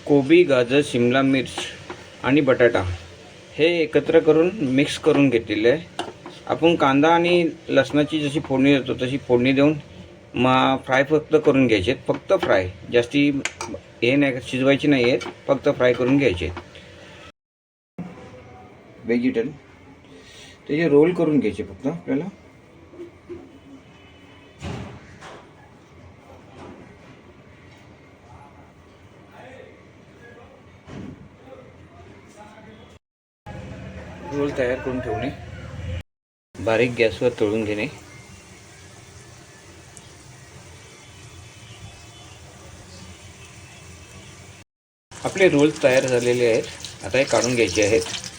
कोबी, गाजर, शिमला मिर्च आणि बटाटा हे एकत्र करून मिक्स करून घेतलेले आहे। आपण कांदा आणि लसणाची जशी फोडणी देतो तशी फोडणी देऊन मग फ्राय फक्त करून घ्यायचे, फक्त फ्राय, जास्ती हे नाही शिजवायची नाही आहेत, फक्त फ्राय करून घ्यायचे। व्हेजिटेबल त्याचे रोल करून घ्यायचे फक्त आपल्याला। रोल तयार करून ठेवणे, बारीक गॅसवर तळून घेणे। आपले रोल तयार झालेले आहेत, आता हे काढून घ्यायचे आहेत।